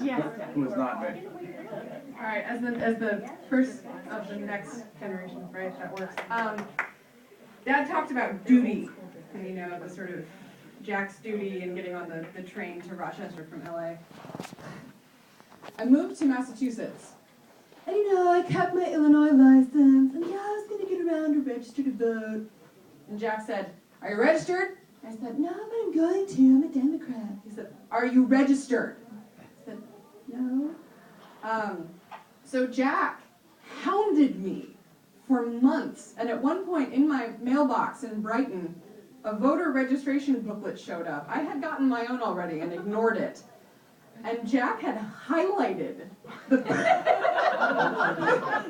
Yes. It was not me. All right, as the first of the next generation, right? That works. Dad talked about duty, and the sort of Jack's duty and getting on the train to Rochester from LA. I moved to Massachusetts. And I kept my Illinois license, and I was gonna get around to register to vote. And Jack said, "Are you registered?" I said, "No, but I'm going to. I'm a Democrat." He said, "Are you registered?" I said, "No." So Jack hounded me for months, and at one point in my mailbox in Brighton, a voter registration booklet showed up. I had gotten my own already and ignored it. And Jack had highlighted the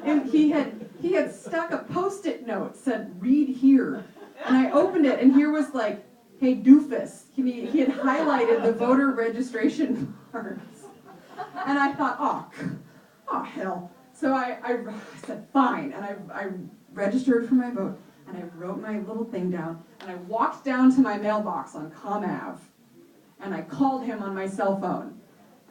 and he had stuck a Post-it note, said "read here," and I opened it, and here was like, "Hey doofus." He had highlighted the voter registration parts, and I thought, oh hell. So I said fine, and I registered for my vote, and I wrote my little thing down, and I walked down to my mailbox on Com Ave, and I called him on my cell phone.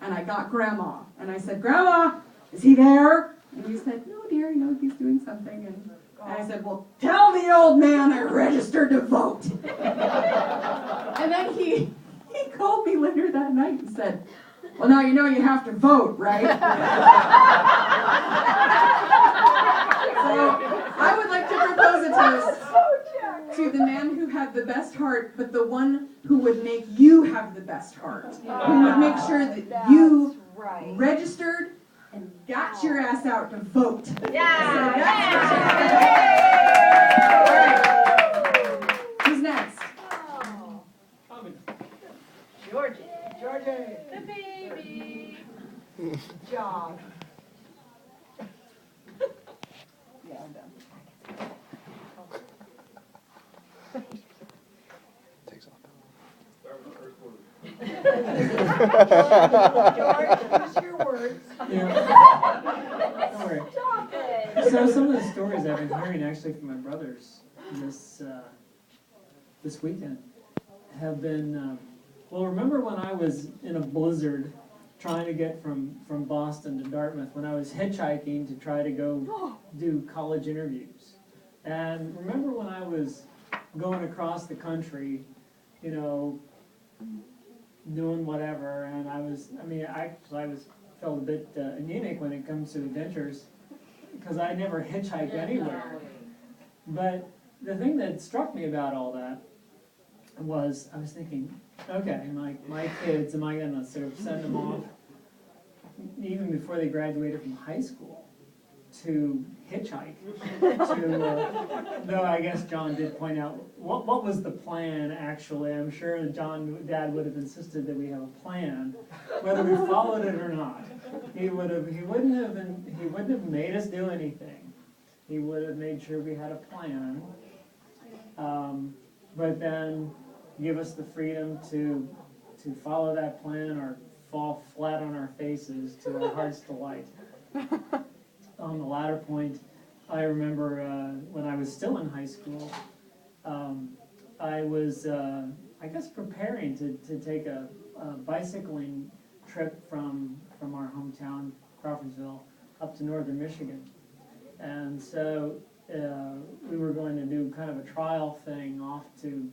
And I got Grandma, and I said, "Grandma, is he there?" And he said, "No, dear, he's doing something." And I said, "Well, tell the old man I registered to vote." And then he called me later that night and said, "Well, now you have to vote, right?" So I would like to propose a toast to the man who had the best heart, but the one who would make you have the best heart. Who would make sure that you registered and got your ass out to vote. Yeah. All right. Who's next? Georgie. The baby. John. Yeah, I'm done. Takes off. George, use your words. Yeah. All right. Stop it. So some of the stories I've been hearing actually from my brothers this weekend have been, well, remember when I was in a blizzard trying to get from Boston to Dartmouth, when I was hitchhiking to try to go do college interviews. And remember when I was going across the country, doing whatever, and I felt a bit anemic when it comes to adventures, because I never hitchhiked anywhere. But the thing that struck me about all that was, I was thinking, okay, my kids, am I going to sort of send them off, even before they graduated from high school, to hitchhike? Though I guess John did point out, what was the plan actually? I'm sure Dad would have insisted that we have a plan, whether we followed it or not. He wouldn't have made us do anything. He would have made sure we had a plan, but then give us the freedom to follow that plan or fall flat on our faces to our heart's delight. On the latter point, I remember when I was still in high school, I was, I guess, preparing to take a bicycling trip from our hometown, Crawfordsville, up to northern Michigan. And so we were going to do kind of a trial thing off to,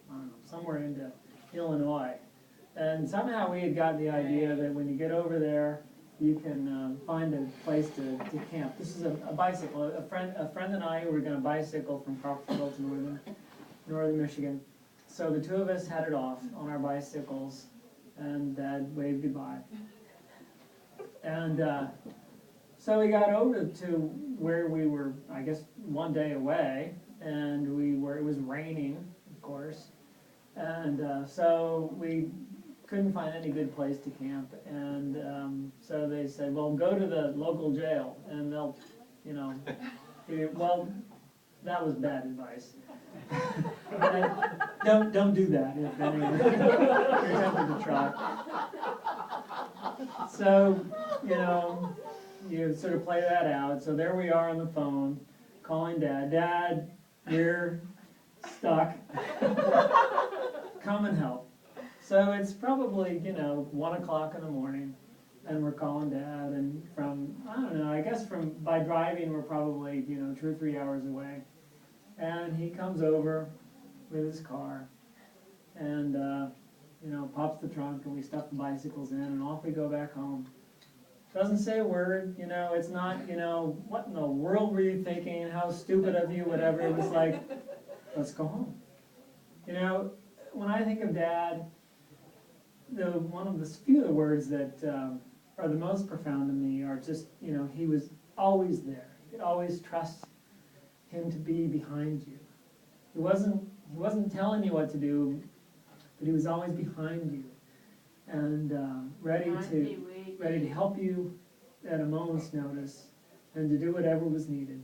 I don't know, somewhere into Illinois. And somehow we had gotten the idea that when you get over there, you can find a place to camp. This is a bicycle. A friend and I were going to bicycle from Crawfordsville to northern Michigan. So the two of us headed off on our bicycles, and Dad waved goodbye. And so we got over to where we were, I guess, one day away, and it was raining, of course. And so we couldn't find any good place to camp, and so they said, well, go to the local jail, and they'll, well, that was bad advice. Don't do that if you're tempted to try. So, you sort of play that out. So there we are on the phone, calling Dad. Dad, we're stuck. Come and help. So it's probably, 1 o'clock in the morning, and we're calling Dad, and from, I don't know, I guess by driving, we're probably, 2 or 3 hours away. And he comes over with his car, and, pops the trunk, and we stuff the bicycles in, and off we go back home. Doesn't say a word, it's not, what in the world were you thinking, how stupid of you, whatever. It was like, let's go home. When I think of Dad, one of the few of the words that are the most profound to me are just, he was always there. You could always trust him to be behind you. He wasn't telling you what to do, but he was always behind you and ready to help you at a moment's notice and to do whatever was needed.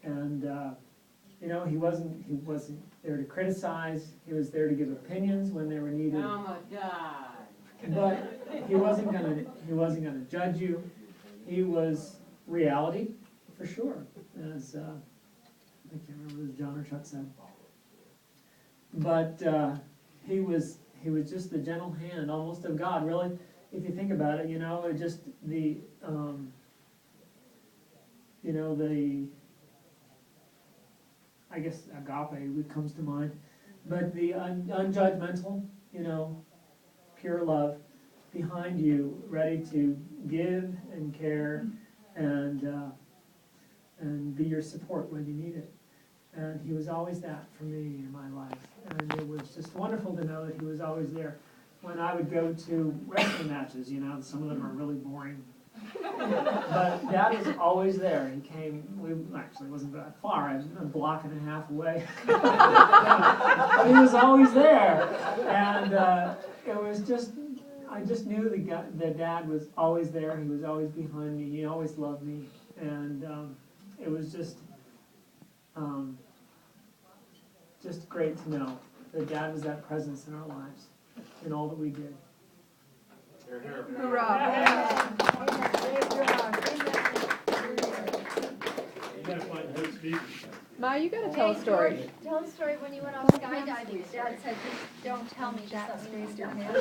And he wasn't there to criticize. He was there to give opinions when they were needed. Oh my God. But he wasn't gonna judge you. He was reality, for sure, as I can't remember as John or Chuck said. But he was just the gentle hand, almost of God. Really, if you think about it, just the I guess agape comes to mind, but the unjudgmental, pure love behind you, ready to give and care and be your support when you need it. And he was always that for me in my life. And it was just wonderful to know that he was always there. When I would go to wrestling matches, some of them are really boring. But Dad was always there. He came, actually it wasn't that far, a block and a half away. But he was always there. And it was just, I just knew that Dad was always there. He was always behind me. He always loved me. And it was just great to know that Dad was that presence in our lives, in all that we did. Hoorah. Ma, you gotta tell a story. Tell a story when you went off skydiving. Dad said, don't tell me, just let me raise your hand.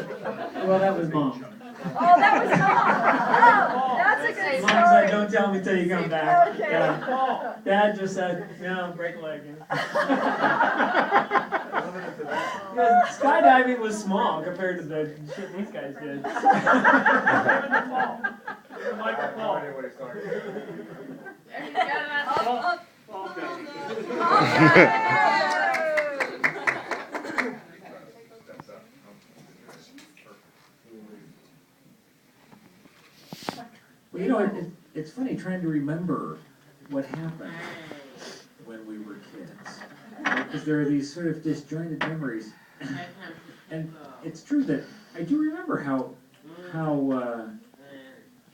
Well, that was Mom. Oh, that was Mom. Oh, that's a good Mom said, story. don't tell me till you come back. Okay. Yeah. Dad just said, break a leg. Because skydiving was small compared to the shit these guys did. Well, it's funny trying to remember what happened when we were kids, because there are these sort of disjointed memories, and it's true that I do remember how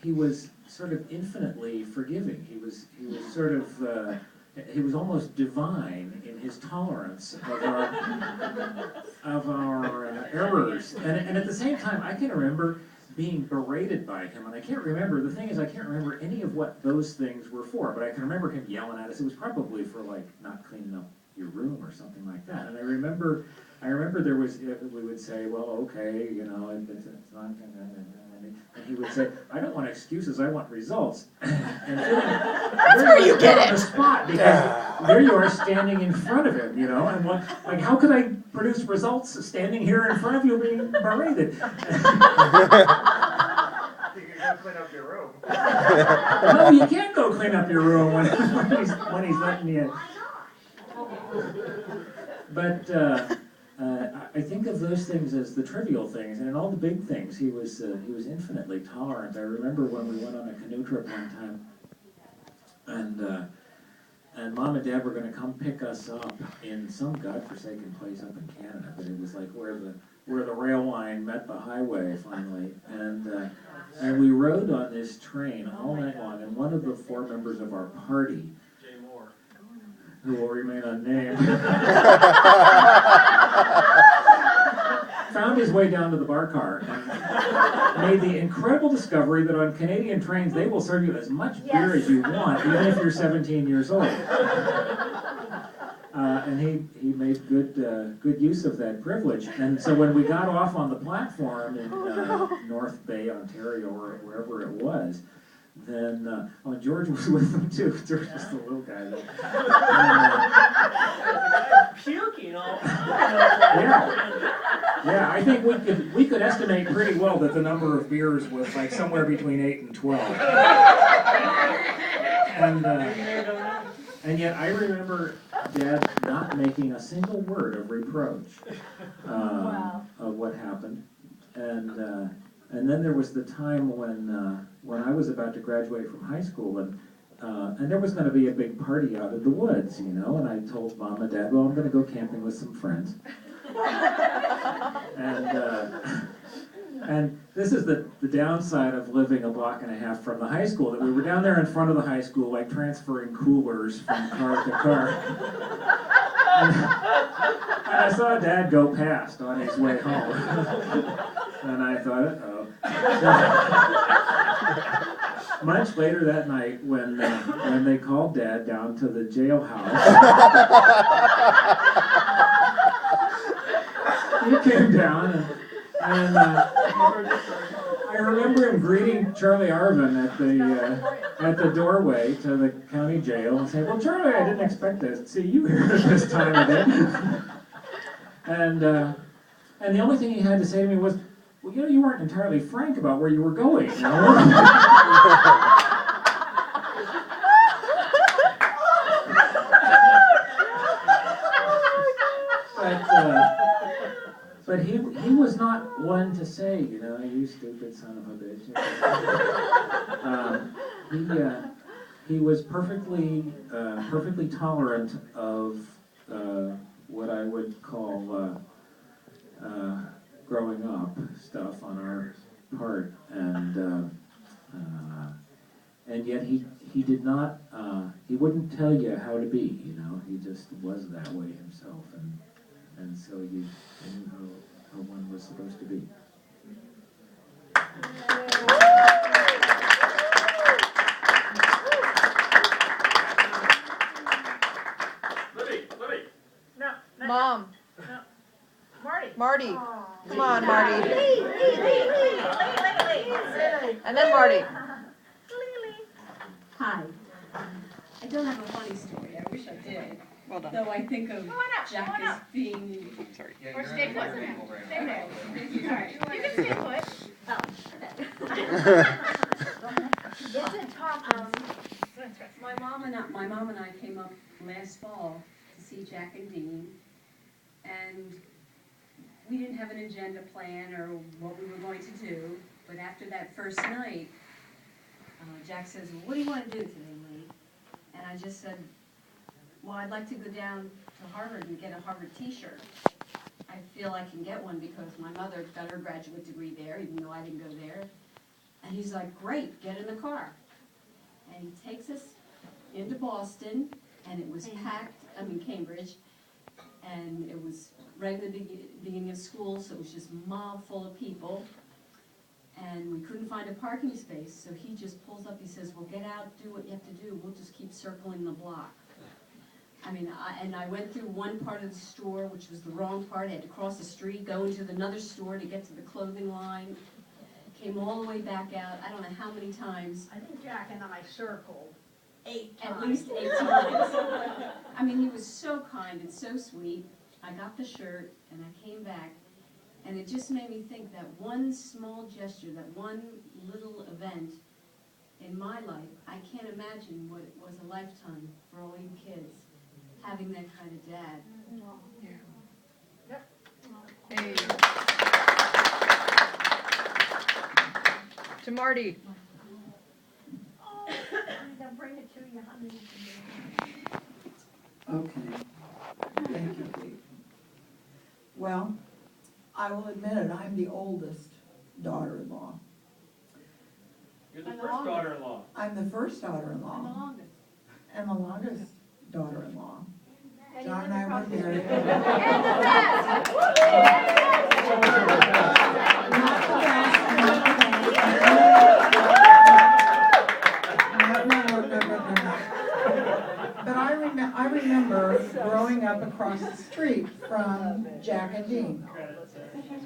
he was sort of infinitely forgiving. He was sort of he was almost divine in his tolerance of our errors, and at the same time, I can remember being berated by him, and I can't remember, the thing is I can't remember any of what those things were for, but I can remember him yelling at us. It was probably for like not cleaning up your room or something like that. And I remember there was, we would say, well, okay, it's not, and he would say, I don't want excuses, I want results. And that's where you get it. On the spot, because there you are standing in front of him, and like how could I produce results standing here in front of you being berated? You can go clean up your room. No, you can't go clean up your room when he's letting you. But I think of those things as the trivial things, and in all the big things, he was infinitely tolerant. I remember when we went on a canoe trip one time, and Mom and Dad were going to come pick us up in some godforsaken place up in Canada, but it was like where the rail line met the highway finally, and we rode on this train all night long, and one of the 4 members of our party, who will remain unnamed, found his way down to the bar car and made the incredible discovery that on Canadian trains they will serve you as much beer as you want, even if you're 17 years old. And he made good use of that privilege. And so when we got off on the platform in North Bay, Ontario, or wherever it was, then George was with them too. George was the little guy there. Puking all. Yeah, I think we could estimate pretty well that the number of beers was like somewhere between 8 and 12. And yet I remember Dad not making a single word of reproach of what happened. And then there was the time when I was about to graduate from high school, and there was going to be a big party out in the woods, you know, and I told Mom and Dad, well, I'm going to go camping with some friends. And this is the downside of living a block and a half from the high school, that we were down there in front of the high school, like transferring coolers from car to car. And I saw Dad go past on his way home. And I thought, uh-oh. Much later that night, when they called Dad down to the jailhouse, he came down and I remember him greeting Charlie Arvin at the doorway to the county jail and saying, "Well, Charlie, I didn't expect to see you here at this time of day." And the only thing he had to say to me was, "Well, you know, you weren't entirely frank about where you were going, you know?" But he was not one to say, you know, "You stupid son of a bitch." He was perfectly tolerant of what I would call growing up stuff on our part, and yet he did not he wouldn't tell you how to be, you know. He just was that way himself, and so you knew how one was supposed to be. Libby. No. Mom. No. Marty. Marty. Come on, Marty. And then Marty. Hi. I don't have a funny story. I wish I did. Well done. Though I think of Jack as being. Or stay put. Stay there. Sorry. You can stay put. My mom and I came up last fall to see Jack and Dean, and we didn't have an agenda plan or what we were going to do. But after that first night, Jack says, "Well, what do you want to do today, Lee?" And I just said, "Well, I'd like to go down to Harvard and get a Harvard t-shirt. I feel I can get one because my mother got her graduate degree there, even though I didn't go there." And he's like, "Great, get in the car." And he takes us into Boston, and it was packed, Cambridge, and it was right at the beginning of school, so it was just mob full of people. And we couldn't find a parking space, so he just pulls up, he says, "Well, get out, do what you have to do, we'll just keep circling the block." I went through one part of the store, which was the wrong part. I had to cross the street, go into another store to get to the clothing line. Came all the way back out. I don't know how many times. I think Jack and I circled 8 times. At least 8 times. He was so kind and so sweet. I got the shirt and I came back, and it just made me think that one small gesture, that one little event in my life, I can't imagine what it was a lifetime for all you kids, having that kind of dad. Hey. To Marty. They'll bring it to you, honey. Okay, thank you, Kate. Well, I will admit it, I'm the oldest daughter-in-law. You're the first daughter-in-law. I'm the first daughter-in-law. And the longest. And the longest daughter-in-law. John and I were married. And the best. But I remember growing up across the street from Jack and Dean.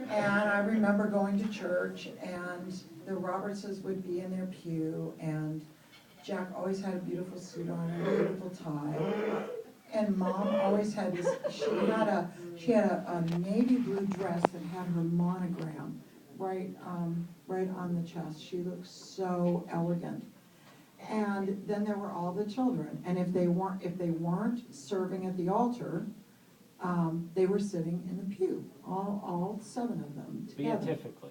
And I remember going to church, and the Robertses would be in their pew, and Jack always had a beautiful suit on and a beautiful tie. And Mom always had this, she had a navy blue dress that had her monogram right on the chest. She looked so elegant. And then there were all the children, and if they weren't serving at the altar, they were sitting in the pew, all 7 of them together. Beatifically.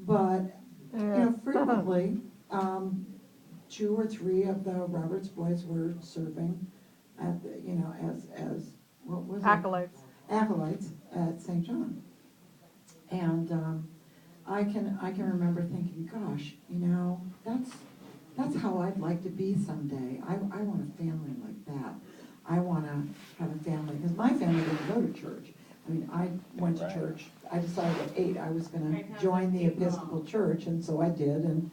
But, frequently, 2 or 3 of the Roberts boys were serving at the, as what was it? Acolytes. Acolytes at St. John. And I can remember thinking, gosh, that's how I'd like to be someday. I want a family like that. I want to have a family, because my family didn't go to church. I mean, I went to church. I decided at 8 I was going to join the Episcopal Church, and so I did, and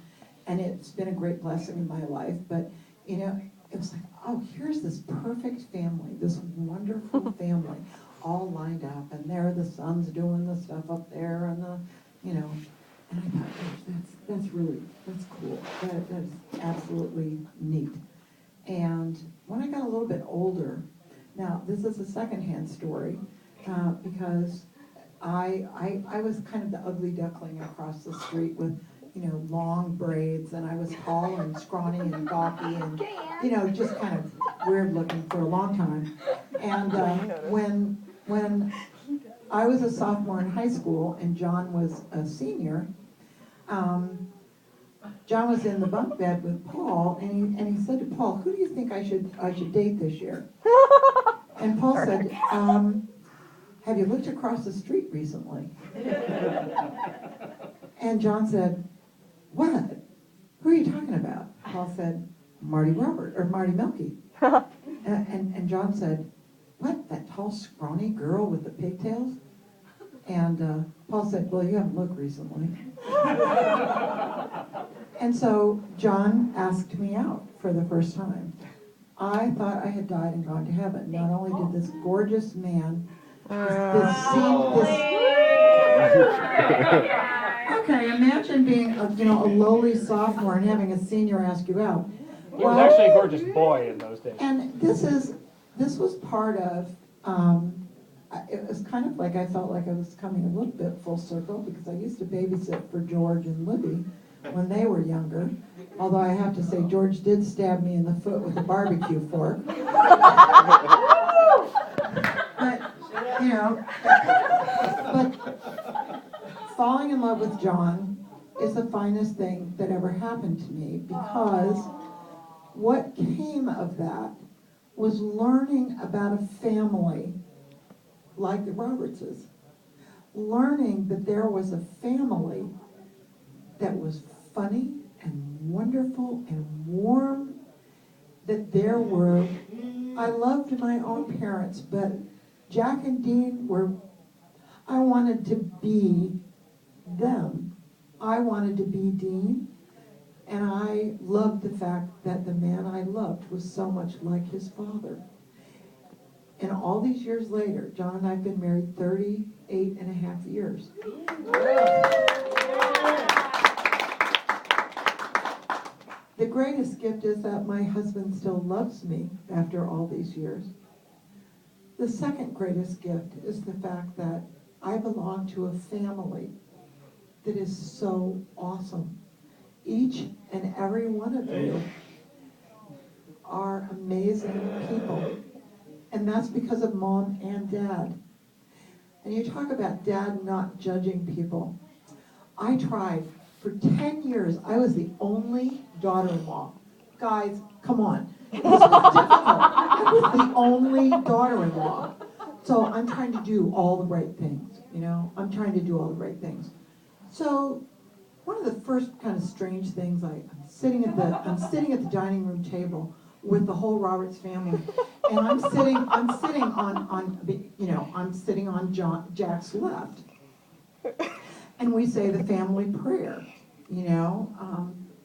it's been a great blessing in my life. But, it was like, oh, here's this perfect family, this wonderful family, all lined up, and there are the sons doing the stuff up there, and and I thought, gosh, that's cool. That's absolutely neat. And when I got a little bit older, now this is a secondhand story, because I was kind of the ugly duckling across the street with, long braids, and I was tall and scrawny and gawky and, just kind of weird looking for a long time. And when I was a sophomore in high school and John was a senior, John was in the bunk bed with Paul, and he said to Paul, "Who do you think I should date this year?" And Paul said, "Have you looked across the street recently?" And John said, "What? Who are you talking about?" Paul said, Marty Melky." And John said, "What? That tall, scrawny girl with the pigtails?" And Paul said, "Well, you haven't looked recently." And so John asked me out for the first time. I thought I had died and gone to heaven. Not only did this gorgeous man, okay, imagine being a lowly sophomore and having a senior ask you out. He was actually a gorgeous boy in those days. And this was part of, it was kind of like I felt like I was coming a little bit full circle, because I used to babysit for George and Libby when they were younger. Although I have to say, George did stab me in the foot with a barbecue fork. But falling in love with John is the finest thing that ever happened to me, because what came of that was learning about a family like the Robertses. Learning that there was a family that was funny and wonderful and warm, that there were, I loved my own parents, but Jack and Dean were, I wanted to be them. I wanted to be Dean, and I loved the fact that the man I loved was so much like his father. And all these years later, John and I have been married 38 and a half years. The greatest gift is that my husband still loves me after all these years. The second greatest gift is the fact that I belong to a family that is so awesome. Each and every one of you are amazing people. And that's because of Mom and Dad. And you talk about Dad not judging people. I tried. For 10 years, I was the only daughter-in-law. Guys, come on. This was difficult. I was the only daughter-in-law. So I'm trying to do all the right things, I'm trying to do all the right things. So one of the first kind of strange things, I'm sitting at the dining room table with the whole Roberts family, and I'm sitting on Jack's left, and we say the family prayer,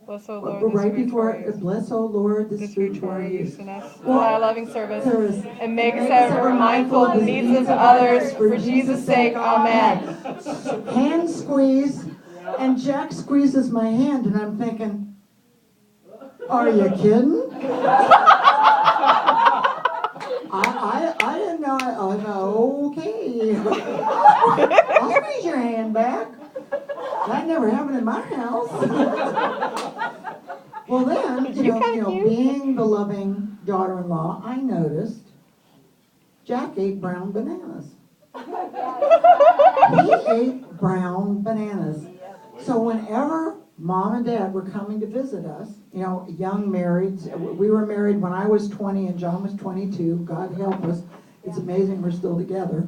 Bless, O Lord, this right food before, for you. bless, O Lord, This food for our use in us, Well, thy loving service, There is- and make us ever mindful of the needs of others, for Jesus' sake, amen. Hand squeeze, and Jack squeezes my hand, and I'm thinking, are you kidding? I didn't know, I thought, okay. I'll squeeze your hand back. That never happened in my house. Well then, you know, being the loving daughter-in-law, I noticed Jack ate brown bananas. He ate brown bananas. So whenever Mom and Dad were coming to visit us, you know, young marrieds, we were married when I was 20 and John was 22, God help us, it's amazing we're still together.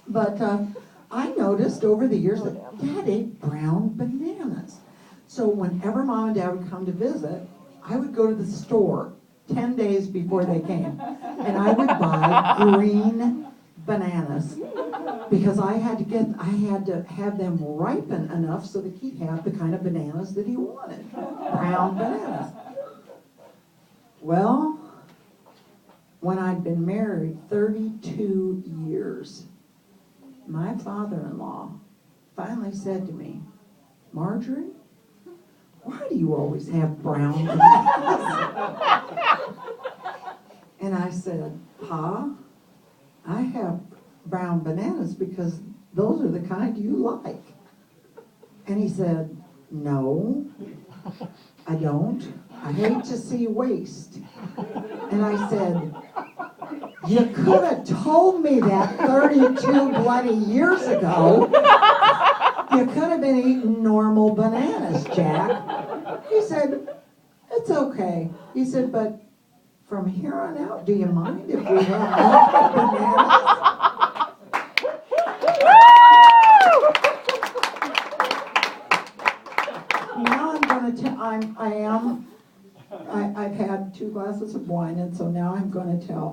But I noticed over the years that Dad ate brown bananas. So whenever Mom and Dad would come to visit, I would go to the store 10 days before they came, and I would buy green bananas because I had to have them ripen enough so that he'd have the kind of bananas that he wanted, brown bananas. Well, when I'd been married 32 years, my father-in-law finally said to me, Marjorie, why do you always have brown bananas? And I said, Pa, I have brown bananas because those are the kind you like. And he said, no, I don't. I hate to see waste. And I said, you could have told me that 32 bloody years ago. You could have been eating normal bananas, Jack. He said, it's okay. He said, but from here on out, do you mind if we have normal bananas? Now I'm going to I've had 2 glasses of wine, and so now I'm going to tell